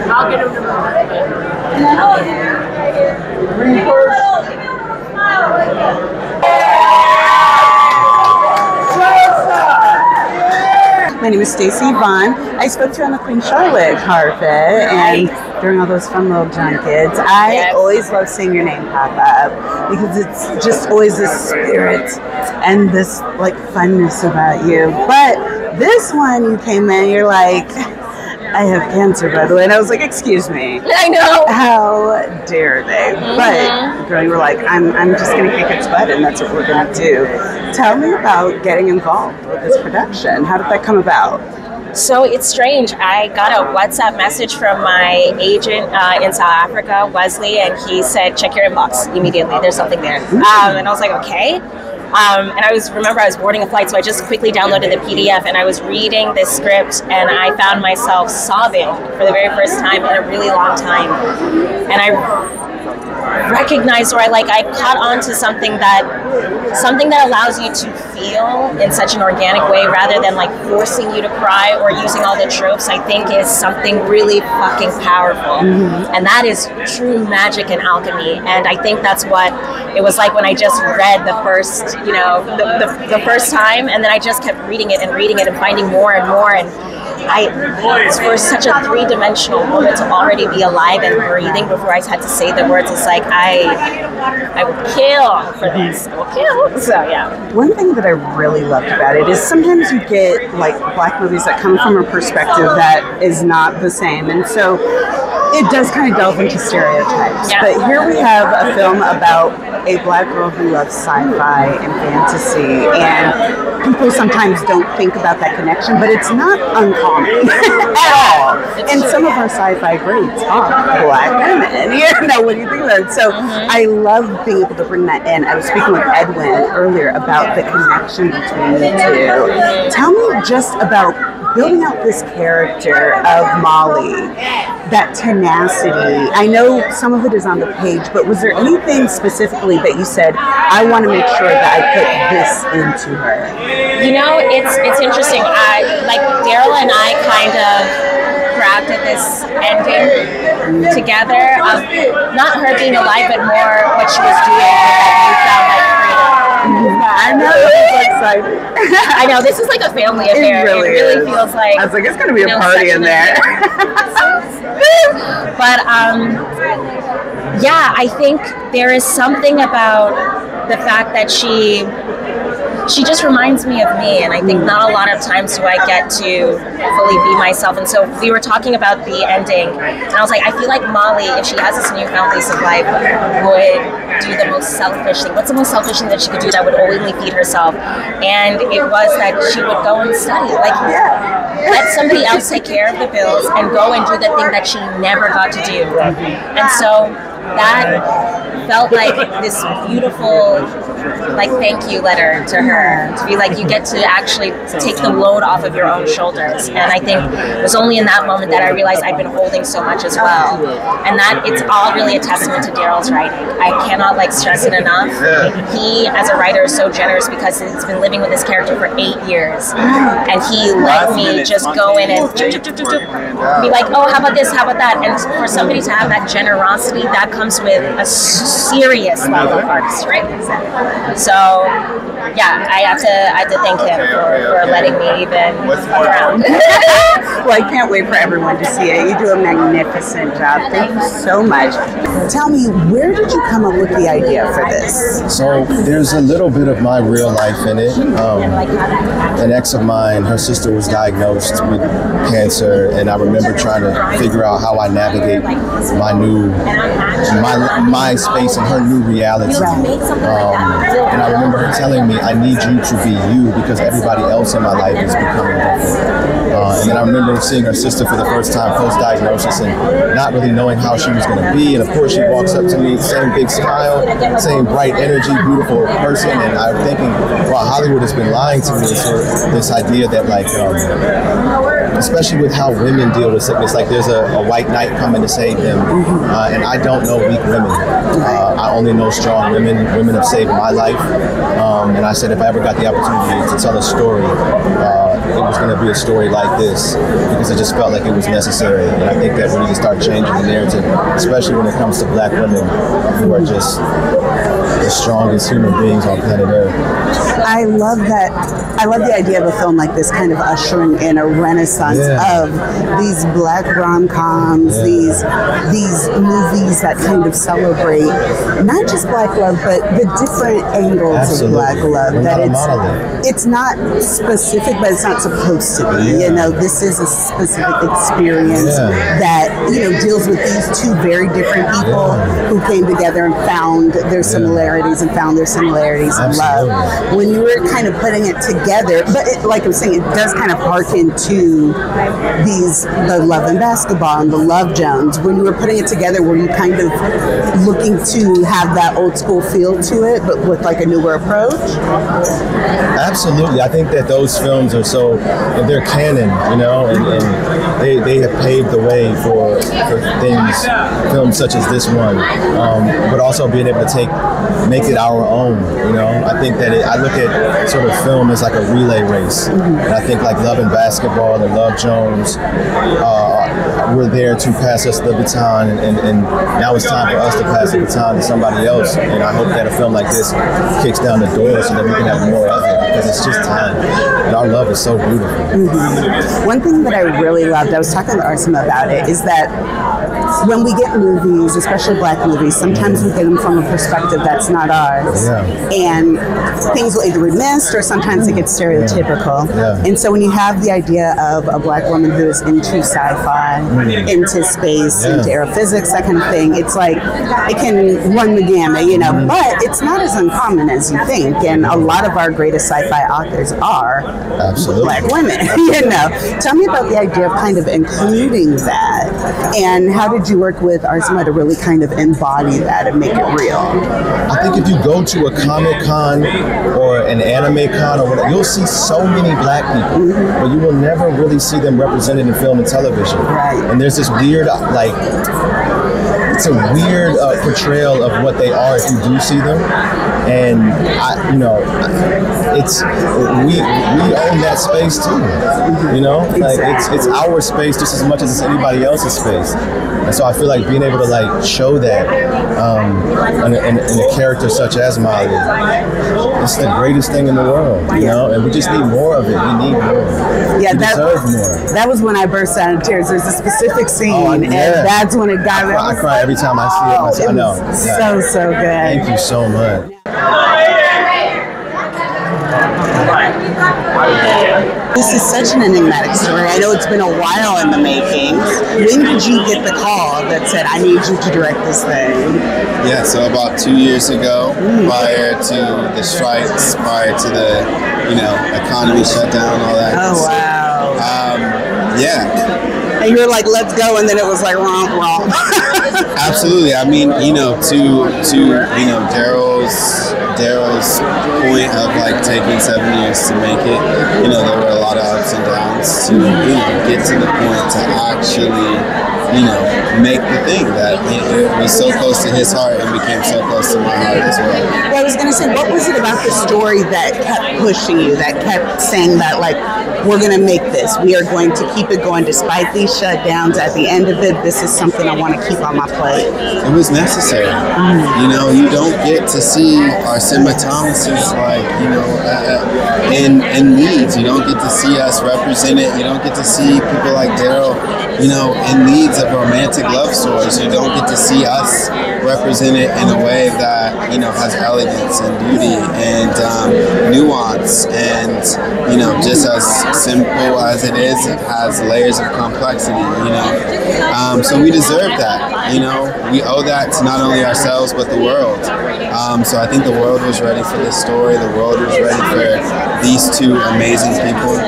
I'll get him to My name is Stacey Yvonne. I spoke to you on the Queen Charlotte carpet and during all those fun little junkets. I always love seeing your name pop up because it's just always this spirit and this like funness about you. But this one you came in, you're like, I have cancer, by the way. And I was like, excuse me. I know. How dare they? But girl, you were like, I'm just going to kick its butt, and that's what we're going to do. Tell me about getting involved with this production. How did that come about? So it's strange. I got a WhatsApp message from my agent in South Africa, Wesley, and he said, check your inbox immediately. There's something there. And I was like, okay. And I was boarding a flight, so I just quickly downloaded the PDF and I was reading this script and I found myself sobbing for the very first time in a really long time. And I recognized, or I caught on to something that allows you to feel in such an organic way rather than like forcing you to cry or using all the tropes. I think is something really fucking powerful. And that is true magic and alchemy. And I think that's what it was like when I just read the first, the first time, and then I just kept reading it and finding more and more. And for such a three-dimensional moment to already be alive and breathing before I had to say the words, it's like I would kill for this. I will kill. So yeah. One thing that I really loved about it is sometimes you get like Black movies that come from a perspective that is not the same, and so it does kind of delve into stereotypes. Yeah. But here we have a film about a Black girl who loves sci-fi and fantasy, and people sometimes don't think about that connection, but it's not uncommon at all. And some of our sci-fi greats are Black women. What do you think about it? So I love being able to bring that in. I was speaking with Edwin earlier about the connection between the two. Tell me just about building out this character of Molly, that tenacity. I know some of it is on the page, but was there anything specifically that you said, I want to make sure that I put this into her? It's interesting. Daryl and I kind of crafted this ending together of not her being alive, but more what she was doing that you found like freedom. I know, it's so exciting. I know, this is like a family affair. It really feels like, I was like, it's going to be a party in there. But I think there is something about the fact that she just reminds me of me, and I think not a lot of times do I get to fully be myself. And so we were talking about the ending, and I was like, I feel like Molly, if she has this newfound lease of life, would do the most selfish thing. What's the most selfish thing that she could do that would only feed herself? And it was that she would go and study. Let somebody else take care of the bills and go and do the thing that she never got to do. And so that felt like this beautiful thank you letter to her, to be like, you get to actually take the load off of your own shoulders. And I think it was only in that moment that I realized I'd been holding so much as well, and that it's all really a testament to Daryl's writing. I cannot stress it enough. He as a writer is so generous because he's been living with this character for 8 years, and he let me just go in and be like, oh, how about this, how about that? And for somebody to have that generosity, that comes with a serious level of artistry. So, I have to thank him for letting me even fuck around. Well, I can't wait for everyone to see it. You do a magnificent job. Thank you so much. Tell me, where did you come up with the idea for this? So there's a little bit of my real life in it. An ex of mine, her sister was diagnosed with cancer, and I remember trying to figure out how I navigate my space and her new reality. And I remember her telling me, I need you to be you because everybody else in my life is becoming different. And then I remember seeing her sister for the first time post-diagnosis and not really knowing how she was going to be. And of course, she walks up to me, same big smile, same bright energy, beautiful person. And I'm thinking, wow, Hollywood has been lying to me. So this idea that especially with how women deal with sickness. Like there's a white knight coming to save them, and I don't know weak women. I only know strong women. Women have saved my life, and I said if I ever got the opportunity to tell a story, it was going to be a story like this, because it just felt like it was necessary. And I think that we need to start changing the narrative, especially when it comes to Black women who are just the strongest human beings on planet Earth. I love that. I love the idea of a film like this kind of ushering in a renaissance of these Black rom-coms, these movies that kind of celebrate not just Black love, but the different angles of Black love. We're that not it's not specific, but it's not supposed to be. You know, this is a specific experience that, you know, deals with these two very different people who came together and found their similarities and found their similarities in love. When you were kind of putting it together, but like I'm saying, it does kind of harken to the Love and Basketball and the Love Jones. When you were putting it together, were you kind of looking to have that old school feel to it, but with like a newer approach? Absolutely. I think that those films are they're canon, you know, and they have paved the way for films such as this one, but also being able to make it our own, you know. I think that I look at sort of film as like a relay race, and I think like Love and Basketball and Love Jones were there to pass us the baton, and now it's time for us to pass the baton to somebody else. And I hope that a film like this kicks down the door so that we can have more of it, because it's just time, and our love is so beautiful. One thing that I really loved, I was talking to Arsima about it, is that when we get movies, especially Black movies, sometimes we get them from a perspective that's not ours. And things will either be missed or sometimes it gets stereotypical. And so when you have the idea of a Black woman who is into sci-fi, into space, into aerophysics, that kind of thing, it's like it can run the gamut, you know, but it's not as uncommon as you think. And a lot of our greatest sci-fi authors are Black women, you know. Tell me about the idea of kind of including that, and how did you work with Arsima to really kind of embody that and make it real? I think if you go to a Comic Con or an anime con or whatever, you'll see so many Black people, but you will never really see them represented in film and television. And there's this weird, it's a weird portrayal of what they are if you do see them, and we own that space too, you know. Like it's our space just as much as it's anybody else's space, and so I feel like being able to like show that in a character such as Molly, it's the greatest thing in the world, you know. And we just need more of it. We need more. Yeah, we deserve more. That was when I burst out in tears. There's a specific scene, and that's when it got me. I cry every time I see it. I know. So good. Thank you so much. This is such an enigmatic story. I know it's been a while in the making. When did you get the call that said, I need you to direct this thing? Yeah, so about 2 years ago, prior to the strikes, prior to the, economy shutdown, all that. Oh, wow. Yeah. And you were like, let's go, and then it was like, wrong. Absolutely. I mean, Daryl's point of like taking 7 years to make it, there were a lot of ups and downs to get to the point to actually make the thing that it was so close to his heart and became so close to my heart as well. Well, I was going to say, what was it about the story that kept pushing you, that kept saying that, like, we're going to make this, we are going to keep it going despite these shutdowns, at the end of it, this is something I want to keep on my plate? It was necessary. You don't get to see Arsima Thomas's in needs. You don't get to see us represented. You don't get to see people like Daryl, in needs of romantic love stories. You don't get to see us represented in a way that, has elegance and beauty and nuance and, just as simple as it is, it has layers of complexity, So we deserve that, We owe that to not only ourselves, but the world. So I think the world was ready for this story. The world was ready for these two amazing people.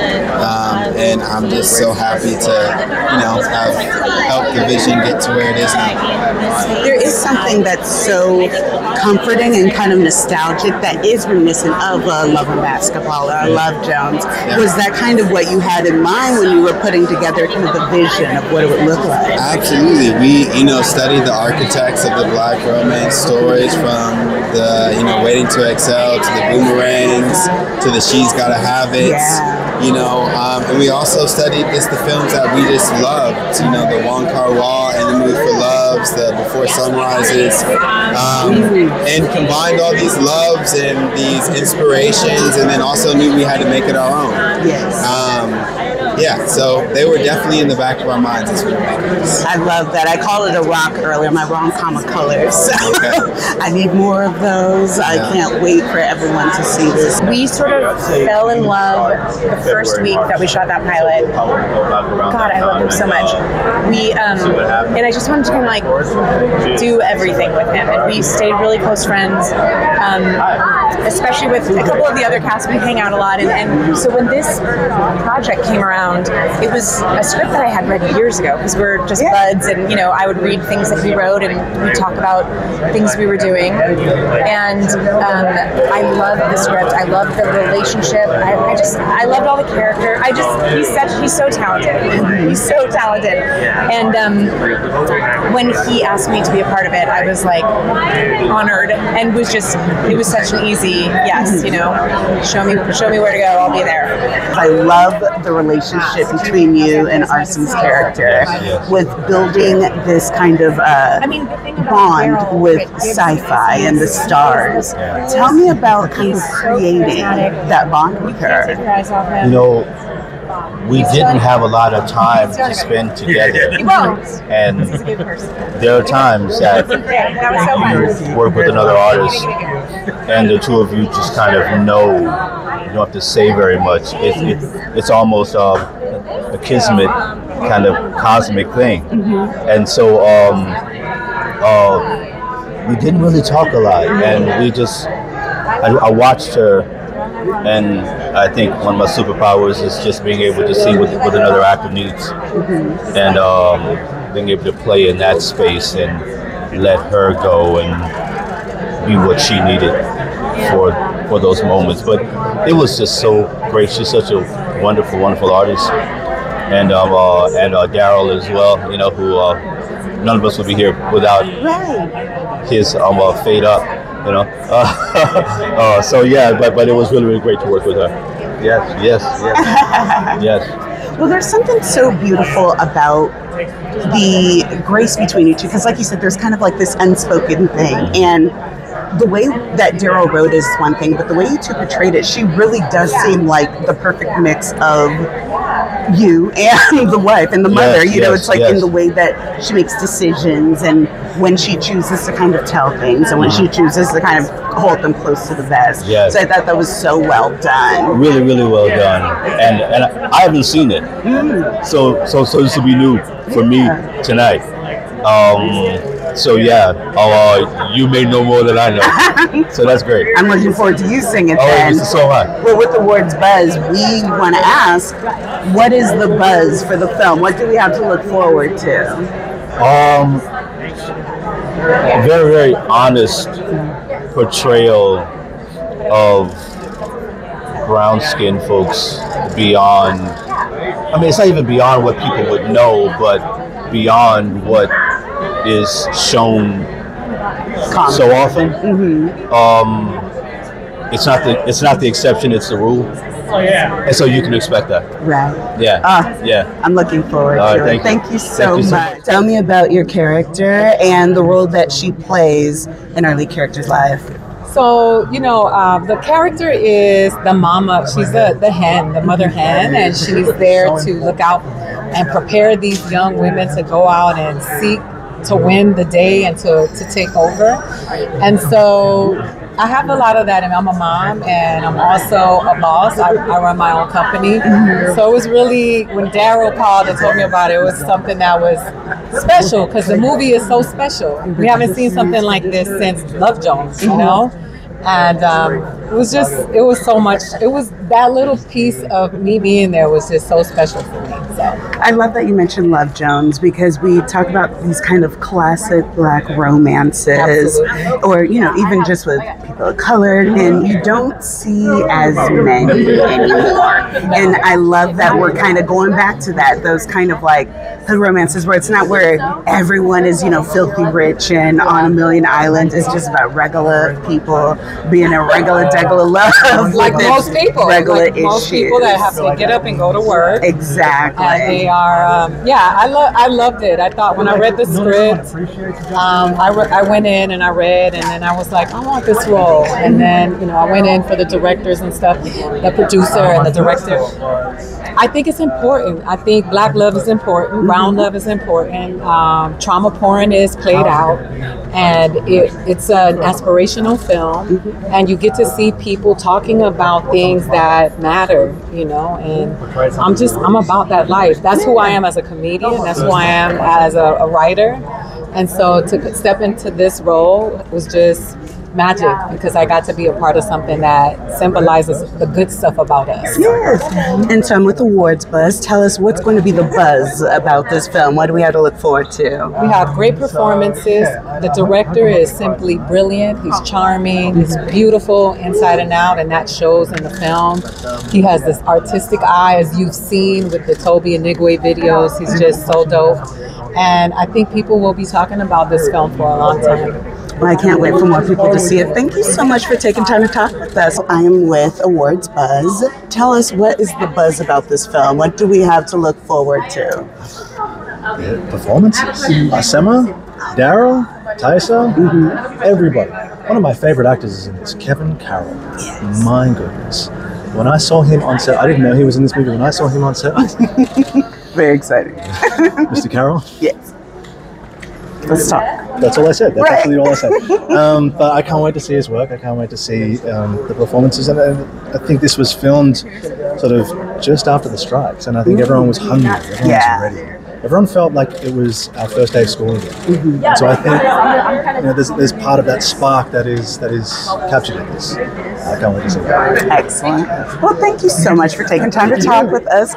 and I'm just so happy to, have helped the vision get to where it is now. There is something that's so comforting and kind of nostalgic that is reminiscent of Love and Basketball or Love Jones. Yeah. Was that kind of what you had in mind when you were putting together kind of the vision of what it would look like? Absolutely. We, studied the architects of the Black romance stories, from the, Waiting to Excel to the Boomerangs to the She's Gotta Have It. Yeah. And we also studied the films that we just loved, the Wong Kar-wai and the Mood for Loves, the Before Sunrises, and combined all these loves and these inspirations, and then also knew we had to make it our own. Yes. So they were definitely in the back of our minds as we were making this. I love that. I called it a rock earlier, my rom-com of colors. So Okay. I need more of those. I can't wait for everyone to see this. We sort of fell in love the first week that we shot that pilot. God, I love him so much. We and I just wanted to kind of like do everything with him, and we stayed really close friends. Especially with a couple of the other cast, we hang out a lot, and so when this project came around, it was a script that I had read years ago, because we're just buds, and I would read things that he wrote, and we'd talk about things we were doing, and I loved the script. I loved the relationship. I loved all the character. He's so talented. He's so talented, and when he asked me to be a part of it, I was like honored, and it was such an easy yes. Show me where to go. I'll be there. I love the relationship between you and Arson's character with building this kind of bond with sci-fi and the stars. Tell me about kind of creating that bond with her. We didn't have a lot of time to spend together, and there are times that you work with another artist and the two of you just kind of know you don't have to say very much. It's almost a kismet kind of cosmic thing, and so we didn't really talk a lot, and I watched her. And I think one of my superpowers is just being able to see what another actor needs, and being able to play in that space and let her go and be what she needed for those moments. But it was just so great. She's such a wonderful, wonderful artist, and Daryl as well. Who none of us would be here without his Fade Up. So yeah, but it was really, really great to work with her. Yes. Well, there's something so beautiful about the grace between you two, because like you said, there's kind of like this unspoken thing, and the way that Daryl wrote is one thing, but the way you two portrayed it, she really does seem like the perfect mix of you and the wife and the mother. It's like in the way that she makes decisions, and when she chooses to kind of tell things, and when she chooses to kind of hold them close to the vest. So I thought that was so well done. Really, really well done. And I haven't seen it, so this will be new for me tonight. So yeah, you may know more than I know. So that's great. I'm looking forward to you singing it then. This is so hot. Well, with the words buzz, we want to ask, what is the buzz for the film? What do we have to look forward to? Very, very honest portrayal of brown-skinned folks beyond, it's not even beyond what people would know, but beyond what is shown so often. It's not the exception, it's the rule. And so you can expect that. Right. I'm looking forward to it. Thank you so much. Tell me about your character and the role that she plays in our lead character's life. So, the character is the mama. She's the hen, the mother hen, and she's there to look out and prepare these young women to go out and seek to win the day and to take over. And so I have a lot of that, and I'm a mom, and I'm also a boss. I run my own company. So it was really, when Daryl called and told me about it, it was something that was special, because the movie is so special. We haven't seen something like this since Love Jones, And it was so much. It was that little piece of me being there was just so special for me. So I love that you mentioned Love Jones, because we talk about these kind of classic Black romances, Absolutely. or even just with people of color, and you don't see as many anymore. And I love that we're kind of going back to that, those kind of like hood romances where it's not where everyone is filthy rich and on a million islands. It's just about regular people being a regular degular love, like most people, regular like most issues. people that have to get up and go to work. Exactly. And they are, I loved it. I thought when I read the script, I went in and I read, and then I was like, I want this role. And then, I went in for the directors and stuff, the producer and the director. I think it's important. I think Black love is important. Brown love is important. Trauma porn is played out, and it's an aspirational film, and you get to see people talking about things that matter, and I'm about that life. That's who I am as a comedian. That's who I am as a writer. And so to step into this role was just magic, because I got to be a part of something that symbolizes the good stuff about us. Yes. And so I'm with Awards Buzz. Tell us what's going to be the buzz about this film. What do we have to look forward to? We have great performances. The director is simply brilliant. He's charming. He's beautiful inside and out, and that shows in the film. He has this artistic eye, as you've seen with the Toby and Nigwe videos. He's just so dope. And I think people will be talking about this film for a long time. Well, I can't wait for more people to see it. Thank you so much for taking time to talk with us. I am with Awards Buzz. Tell us, what is the buzz about this film? What do we have to look forward to? The performances. Asema, Daryl, Tysa, everybody. One of my favorite actors is in this, Kevin Carroll. Yes. My goodness. When I saw him on set, I didn't know he was in this movie. When I saw him on set, very exciting. Mr. Carroll? Yes. Let's talk. That's all I said. That's actually all I said. But I can't wait to see his work. I can't wait to see the performances. And I think this was filmed sort of just after the strikes. And I think everyone was hungry. Everyone was ready. Everyone felt like it was our first day of school again. And so I think there's part of that spark that is captured in this. I can't wait to see that. Excellent. Well, thank you so much for taking time to talk with us.